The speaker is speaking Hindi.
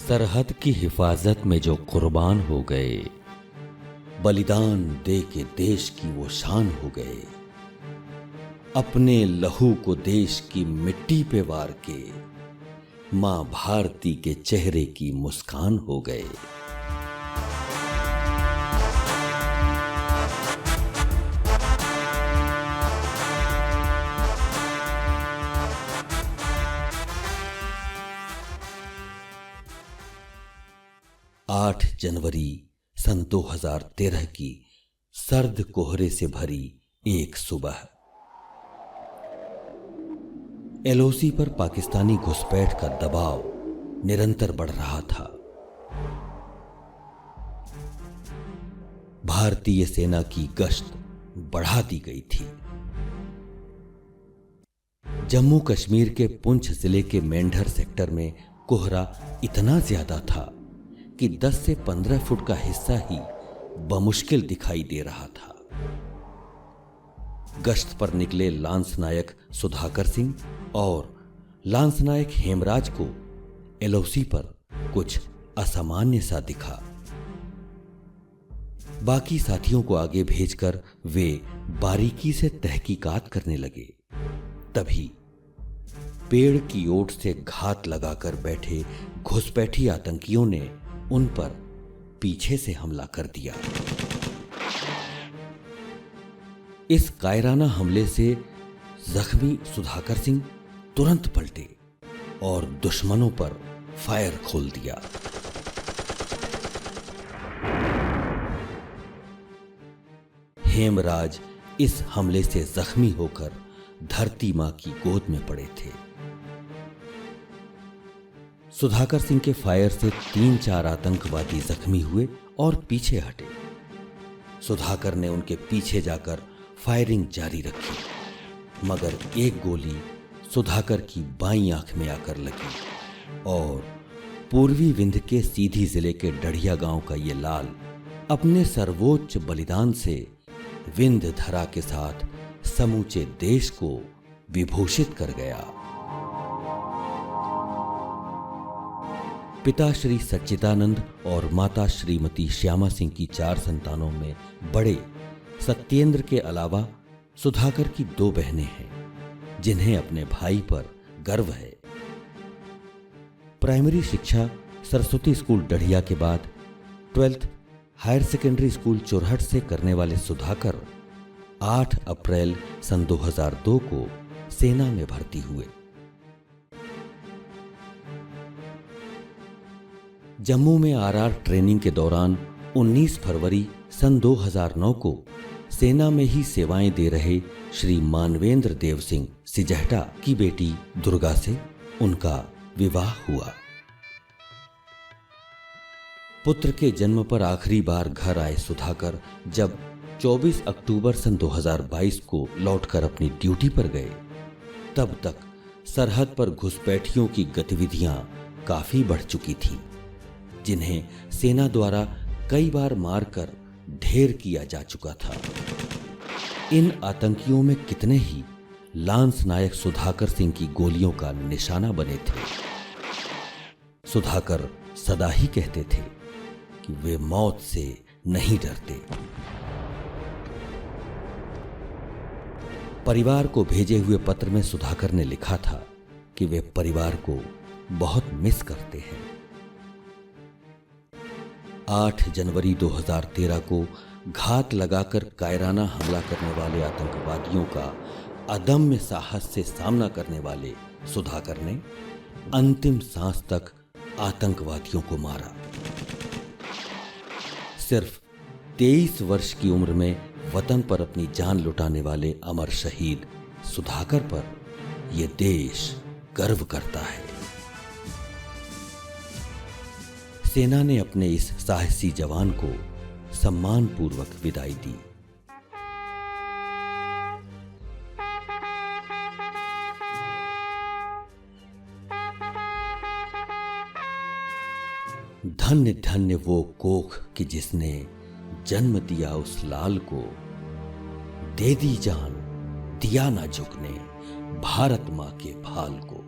सरहद की हिफाजत में जो कुर्बान हो गए, बलिदान दे के देश की वो शान हो गए। अपने लहू को देश की मिट्टी पे वार के मां भारती के चेहरे की मुस्कान हो गए। आठ जनवरी सन 2013 की सर्द कोहरे से भरी एक सुबह एलओसी पर पाकिस्तानी घुसपैठ का दबाव निरंतर बढ़ रहा था। भारतीय सेना की गश्त बढ़ा दी गई थी। जम्मू कश्मीर के पुंछ जिले के मेंढर सेक्टर में कोहरा इतना ज्यादा था कि 10 से 15 फुट का हिस्सा ही बमुश्किल दिखाई दे रहा था। गश्त पर निकले लांस नायक सुधाकर सिंह और लांस नायक हेमराज को एलओसी पर कुछ असामान्य सा दिखा। बाकी साथियों को आगे भेजकर वे बारीकी से तहकीकात करने लगे। तभी पेड़ की ओट से घात लगाकर बैठे घुसपैठी आतंकियों ने उन पर पीछे से हमला कर दिया। इस कायराना हमले से जख्मी सुधाकर सिंह तुरंत पलटे और दुश्मनों पर फायर खोल दिया। हेमराज इस हमले से जख्मी होकर धरती मां की गोद में पड़े थे। सुधाकर सिंह के फायर से 3-4 आतंकवादी जख्मी हुए और पीछे हटे। सुधाकर ने उनके पीछे जाकर फायरिंग जारी रखी, मगर एक गोली सुधाकर की बाईं आंख में आकर लगी और पूर्वी विंध्य के सीधी जिले के डढ़िया गांव का ये लाल अपने सर्वोच्च बलिदान से विंध्य धरा के साथ समूचे देश को विभूषित कर गया। पिता श्री सच्चिदानंद और माता श्रीमती श्यामा सिंह की 4 संतानों में बड़े सत्येंद्र के अलावा सुधाकर की 2 बहनें हैं, जिन्हें अपने भाई पर गर्व है। प्राइमरी शिक्षा सरस्वती स्कूल डढ़िया के बाद 12th higher secondary school Churhat से करने वाले सुधाकर 8 अप्रैल सन 2002 को सेना में भर्ती हुए। जम्मू में आरआर ट्रेनिंग के दौरान 19 फरवरी सन 2009 को सेना में ही सेवाएं दे रहे श्री मानवेंद्र देव सिंह सिजहटा की बेटी दुर्गा से उनका विवाह हुआ। पुत्र के जन्म पर आखिरी बार घर आए सुधाकर जब 24 अक्टूबर सन 2022 को लौटकर अपनी ड्यूटी पर गए, तब तक सरहद पर घुसपैठियों की गतिविधियां काफी बढ़ चुकी थीं, जिन्हें सेना द्वारा कई बार मारकर ढेर किया जा चुका था। इन आतंकियों में कितने ही लांस नायक सुधाकर सिंह की गोलियों का निशाना बने थे। सुधाकर सदा ही कहते थे कि वे मौत से नहीं डरते। परिवार को भेजे हुए पत्र में सुधाकर ने लिखा था कि वे परिवार को बहुत मिस करते हैं। 8 जनवरी 2013 को घात लगाकर कायराना हमला करने वाले आतंकवादियों का अदम्य साहस से सामना करने वाले सुधाकर ने अंतिम सांस तक आतंकवादियों को मारा। सिर्फ 23 वर्ष की उम्र में वतन पर अपनी जान लुटाने वाले अमर शहीद सुधाकर पर यह देश गर्व करता है। सेना ने अपने इस साहसी जवान को सम्मानपूर्वक विदाई दी। धन्य धन्य वो कोख कि जिसने जन्म दिया उस लाल को, दे दी जान दिया ना झुकने भारत मां के भाल को।